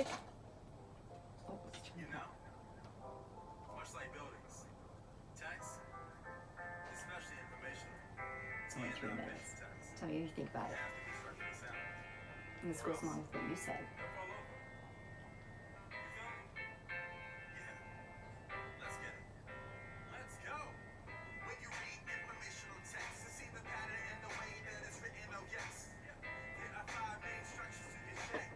music. Oh, You know, much like buildings, text, especially informational, only 3 minutes. Tell me what you think about it. have to be structurally sound. And this goes along with what you said. They'll fall over. You feel me? Yeah. Let's get it. Let's go. When you read informational text, to see the pattern and the way that it's written, oh yes. There are 5 main structures you can check.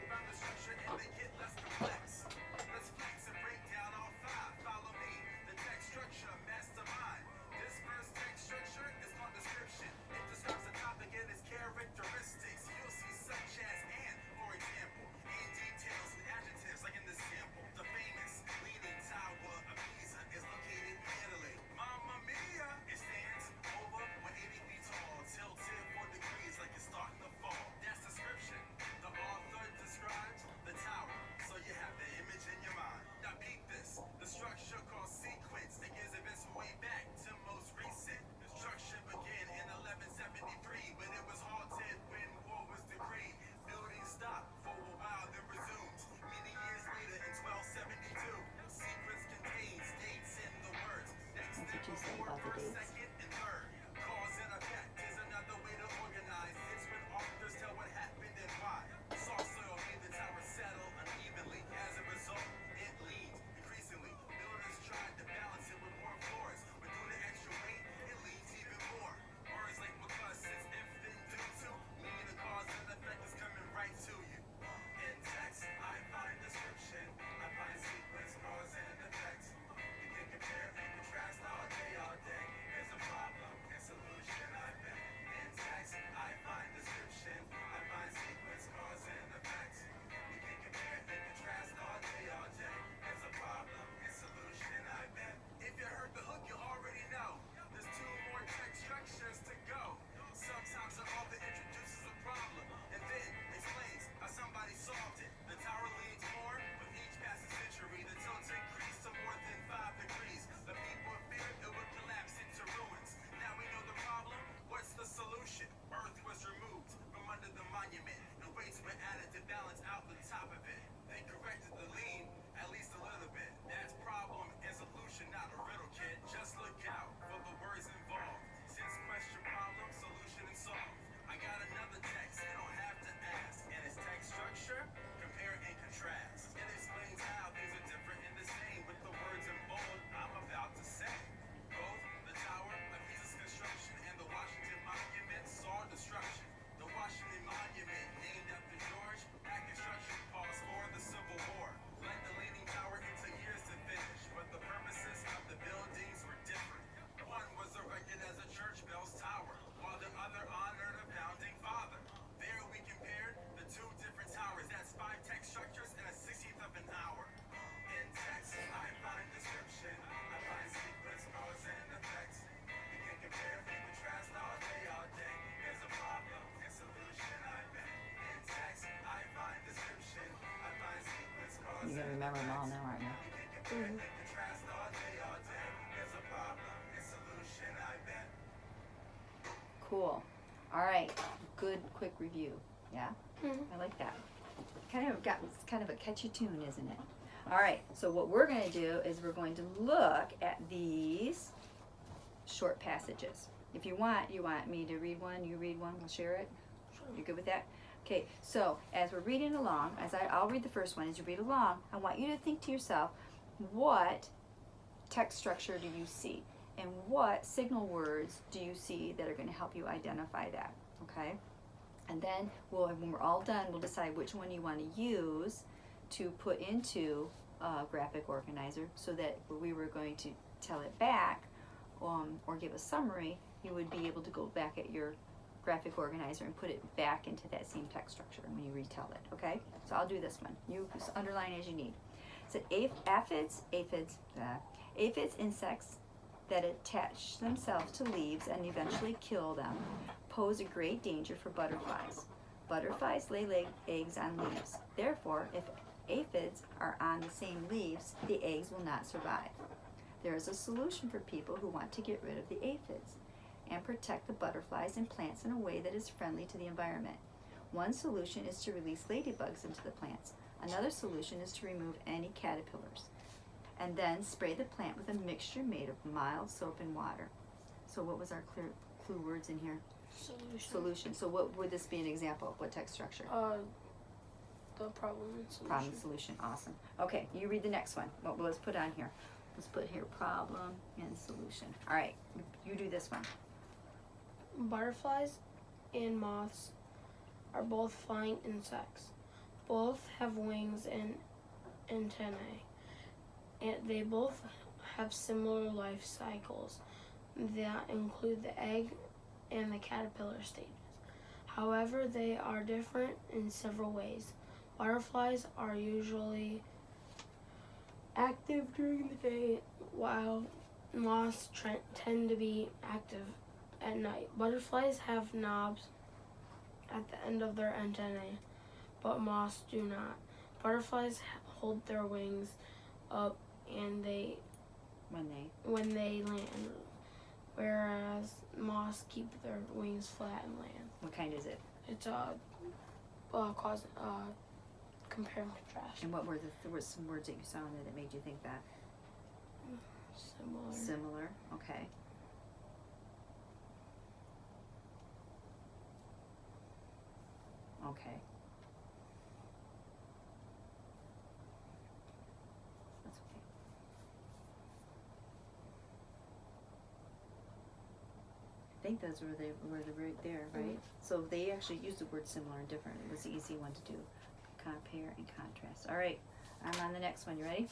From the structure and they get less complex. Let's flex and break down all 5. Follow me. The text structure, mastermind. This first text structure is called description. It describes the topic and its characteristics. You'll see such as and, for example, and details and adjectives like in this sample. The famous leaning tower of Pisa is located in Italy. Mamma mia! It stands over 180 feet tall, tilted 4 degrees like it's starting to fall. That's description. The author describes the tower, so you have the image in your mind. Now peep this. The structure called sequence. It gives events way back to most recent. The structure began in 1173, but it was halted when war was decreed. Building stopped for a while, then resumed. Many years later in 1272, sequence contains dates in the words. Next That's what you said before about the first, dates. second, and third. Cause and effect is another way to organize. It's when authors tell what happened and why. Soft soil made the tower settle unevenly. As a result, it leaned increasingly. Builders tried to balance it with more floors, but due to extra weight, it leans even more. Words like because, since, if, then, due to mean the cause and effect is coming right to you. In text, I find description. I find sequence, cause, and effect. You can compare and contrast all day, all day. There's a problem and solution, I bet. In text, I find description. I find sequence, cause, and effect. You can compare and contrast all day, all day. There's a problem and solution, I bet. If you heard the hook, you already know. There's 2 more text structures to go. Sometimes the author introduces a problem and then explains how somebody solved it. The tower leans more with each passing century. The tilt increased to more than 5 degrees. The people feared it would collapse into ruins. Now we know the problem. What's the solution? Earth was removed from under the monument, and weights were added to balance out the top of it. They corrected the lean at least a little bit. That's problem and solution, not a riddle, kid. Just look out for the words involved. Since question, problem, solution, and solve. I got another text, you don't have to ask. And its text structure, compare and contrast. It explains how things are different and the same with the words in bold I'm about to say. Both the Tower of Pisa's construction and the Washington Monument saw destruction. The Washington Monument, named after George, had construction paused for the Civil War. Led the Leaning Tower into years to finish, but the purposes of the buildings were different. One was erected as a church bell's tower, while the other honored a founding father. There we compared the 2 different towers. That's 5 text structures and a 16th of an hour. In text, I find description. I find sequence, cause, and effect. You can compare and contrast all day, all day. There's a problem and solution, I bet. In text, I find description. I find sequence, cause, You're gonna remember them all now, aren't you? you can compare and contrast all day, all day. There's a problem and solution, I bet. Cool. All right. Good, quick review. Yeah? I like that. It's kind of a catchy tune, isn't it? All right. So what we're going to do is we're going to look at these short passages. If you want me to read one, you read one, we'll share it. You good with that? Okay. So as we're reading along, I'll read the first one. As you read along, I want you to think to yourself, what text structure do you see? And what signal words do you see that are going to help you identify that? Okay? And then when we're all done, we'll decide which one you want to use to put into a graphic organizer, so that when we were going to tell it back or give a summary, you would be able to go back at your graphic organizer and put it back into that same text structure when you retell it. Okay? So I'll do this one. You just underline as you need. So aphids, insects that attach themselves to leaves and eventually kill them, pose a great danger for butterflies. Butterflies lay eggs on leaves. Therefore, if aphids are on the same leaves, the eggs will not survive. There is a solution for people who want to get rid of the aphids and protect the butterflies and plants in a way that is friendly to the environment. One solution is to release ladybugs into the plants. Another solution is to remove any caterpillars and then spray the plant with a mixture made of mild soap and water. So what was our clue words in here? Solution. So what would this be an example of? What text structure? The problem and solution. Problem, solution. Awesome. Okay, you read the next one. What let's put on here? Let's put here problem and solution. All right, you do this one. Butterflies and moths are both flying insects. Both have wings and antennae, and they both have similar life cycles that include the egg and the caterpillar stages. However, they are different in several ways. Butterflies are usually active during the day, while moths tend to be active at night. Butterflies have knobs at the end of their antennae, but moths do not. Butterflies hold their wings up and when they land, whereas moths keep their wings flat and land. What kind is it? It's compare and contrast. And what were there were some words that you saw in there that made you think that? Similar. Okay. Okay. That's okay. I think those were right there, right? Mhm. So they actually used the word similar and different. It was the easy one to do. Compare and contrast. All right, I'm on the next one. You ready?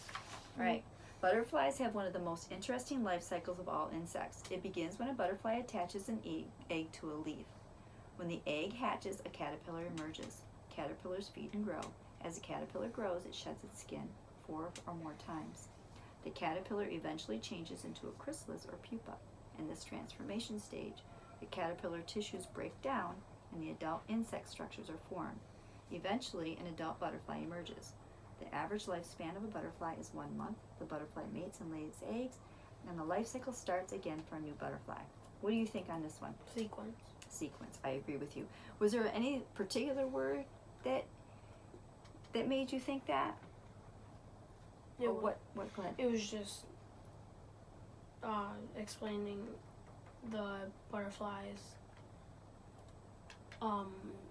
All right. Butterflies have one of the most interesting life cycles of all insects. It begins when a butterfly attaches an egg to a leaf. When the egg hatches, a caterpillar emerges. Caterpillars feed and grow. As the caterpillar grows, it sheds its skin 4 or more times. The caterpillar eventually changes into a chrysalis or pupa. In this transformation stage, the caterpillar tissues break down and the adult insect structures are formed. Eventually, an adult butterfly emerges. The average lifespan of a butterfly is 1 month. The butterfly mates and lays eggs, and the life cycle starts again for a new butterfly. What do you think on this one? Sequence. Sequence. I agree with you. Was there any particular word that made you think that? Or what? Go ahead. It was just explaining the butterfly's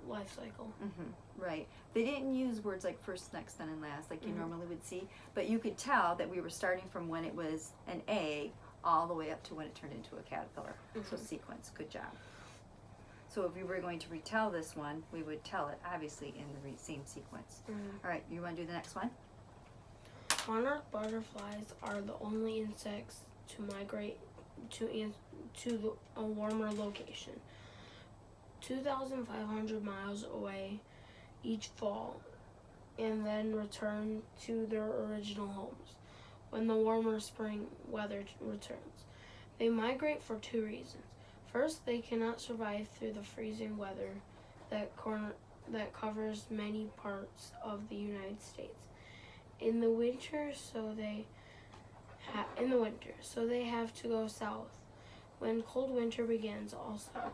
life cycle. Right. They didn't use words like first, next, then, and last like you normally would see, but you could tell that we were starting from when it was an egg all the way up to when it turned into a caterpillar. So sequence. Good job. So if we were going to retell this one, we would tell it obviously in the same sequence. All right. You want to do the next one? Monarch butterflies are the only insects to migrate to a warmer location, 2,500 miles away each fall, and then return to their original homes when the warmer spring weather returns. They migrate for 2 reasons. First, they cannot survive through the freezing weather that covers many parts of the United States in the winter, so they have to go south. When cold winter begins, also,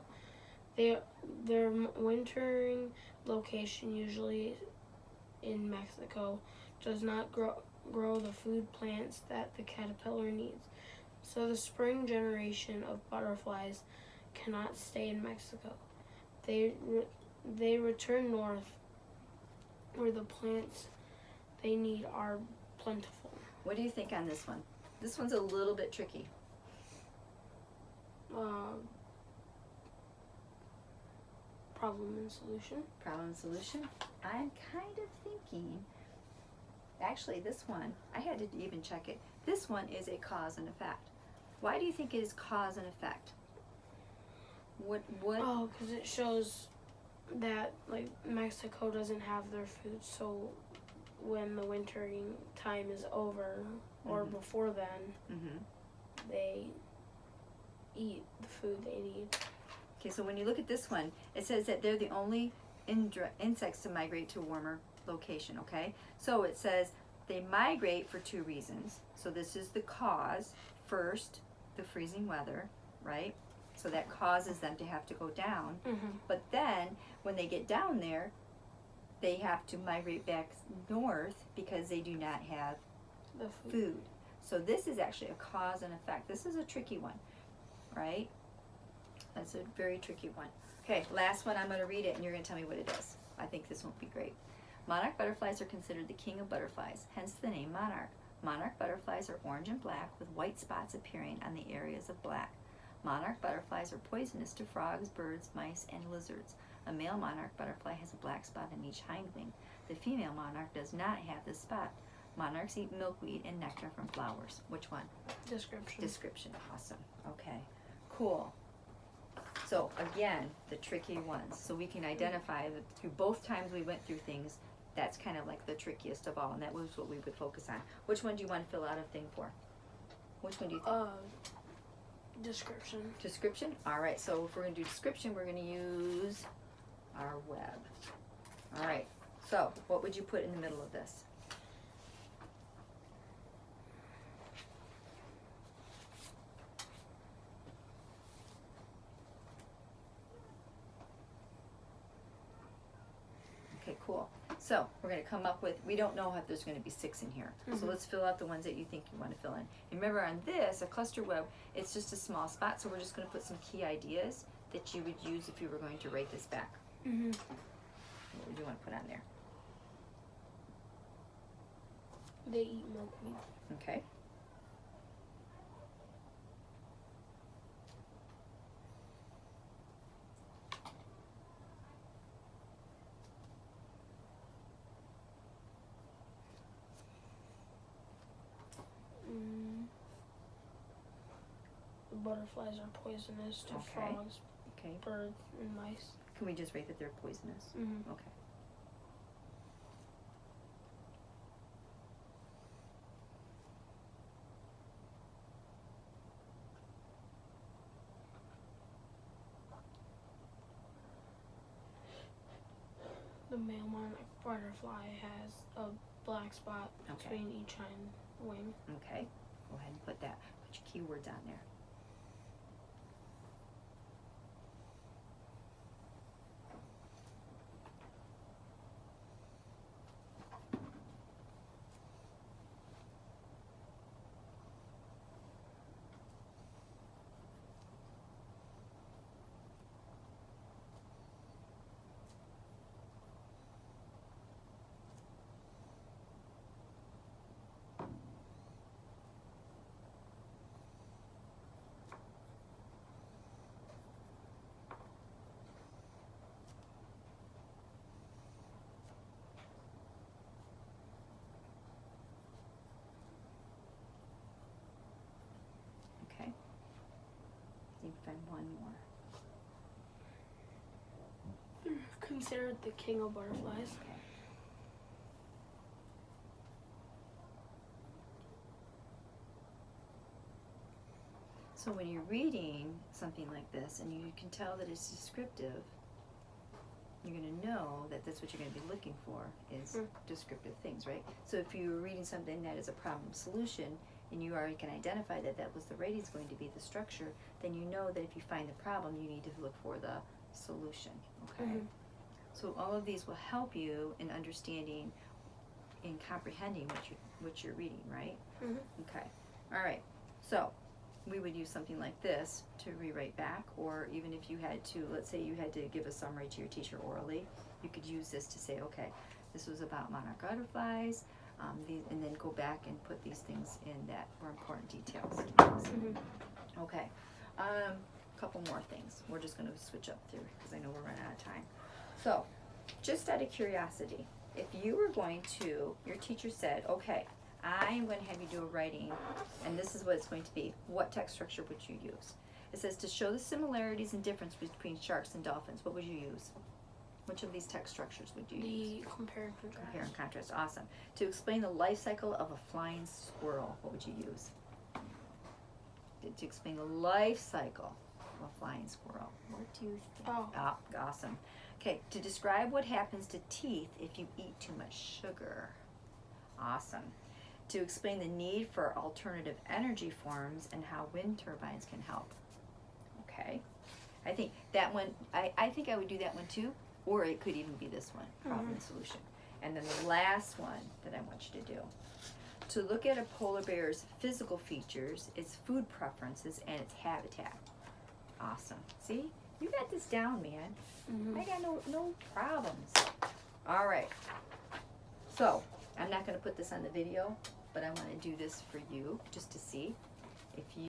their wintering location, usually in Mexico, does not grow the food plants that the caterpillar needs. So the spring generation of butterflies cannot stay in Mexico. They return north, where the plants they need are plentiful. What do you think on this one? This one's a little bit tricky. Problem and solution. Problem and solution. I'm kind of thinking, actually this one, I had to even check it. This one is a cause and effect. Why do you think it is cause and effect? What? Oh, because it shows that like Mexico doesn't have their food, so when the wintering time is over or before then, they eat the food they need. Okay, so when you look at this one, it says that they're the only insects to migrate to a warmer location, okay? So it says they migrate for 2 reasons. So this is the cause. First, the freezing weather, right? So that causes them to have to go down. But then, when they get down there, they have to migrate back north because they do not have The food. So this is actually a cause and effect. This is a tricky one, right? That's a very tricky one. Okay, last one. I'm going to read it and you're going to tell me what it is. I think this won't be great. Monarch butterflies are considered the king of butterflies, hence the name monarch. Monarch butterflies are orange and black with white spots appearing on the areas of black. Monarch butterflies are poisonous to frogs, birds, mice, and lizards. A male monarch butterfly has a black spot on each hind wing. The female monarch does not have this spot. Monarchs eat milkweed and nectar from flowers. Which one? Description. Description. Awesome. Okay. Cool. So again, the tricky ones. So we can identify that through both times we went through things, that's kind of like the trickiest of all, and that was what we would focus on. Which one do you want to fill out a thing for? Which one do you think? Description. Description? All right, so if we're going to do description, we're going to use our web. All right, so what would you put in the middle of this? Okay, cool. So we're going to come up with, we don't know if there's going to be 6 in here. So let's fill out the ones that you think you want to fill in. And remember on this, a cluster web, it's just a small spot, so we're just going to put some key ideas that you would use if you were going to write this back. Mm-hmm. What would you want to put on there? They eat milkweed. Okay. The butterflies are poisonous to Okay. frogs, Okay. birds, and mice. Can we just write that they're poisonous? Mm-hmm. Okay. The male monarch butterfly has a black spot Okay. between each hind wing. Okay. Go ahead and put that. Put your keywords on there. Okay. See if you can find one more. Considered the king of butterflies. Okay. So when you're reading something like this and you can tell that it's descriptive, you're going to know that that's what you're going to be looking for is descriptive things, right? So if you're reading something that is a problem solution and you already can identify that that was the rating is going to be the structure, then you know that if you find the problem, you need to look for the solution, okay? Mhm. So all of these will help you in understanding and comprehending what you're reading, right? Mhm. Okay. All right. So we would use something like this to rewrite back, or even if you had to, let's say you had to give a summary to your teacher orally, you could use this to say, okay, this was about monarch butterflies, and then go back and put these things in that were important details. Mhm. Okay. Couple more things. We're just going to switch up through because I know we're running out of time. So, just out of curiosity, if you were going to, your teacher said, okay, I'm going to have you do a writing, and this is what it's going to be. What text structure would you use? It says to show the similarities and difference between sharks and dolphins. What would you use? Which of these text structures would you use? The compare and contrast. Compare and contrast. Awesome. To explain the life cycle of a flying squirrel, what would you use? To explain the life cycle of a flying squirrel. What do you think? Oh. Awesome. Okay, to describe what happens to teeth if you eat too much sugar. Awesome. To explain the need for alternative energy forms and how wind turbines can help. Okay. I think that one, I think I would do that one too. Or it could even be this one, problem and solution. And then the last one that I want you to do. To look at a polar bear's physical features, its food preferences, and its habitat. Awesome. See? You got this down, man. I got no problems. All right. So, I'm not going to put this on the video, but I want to do this for you just to see if you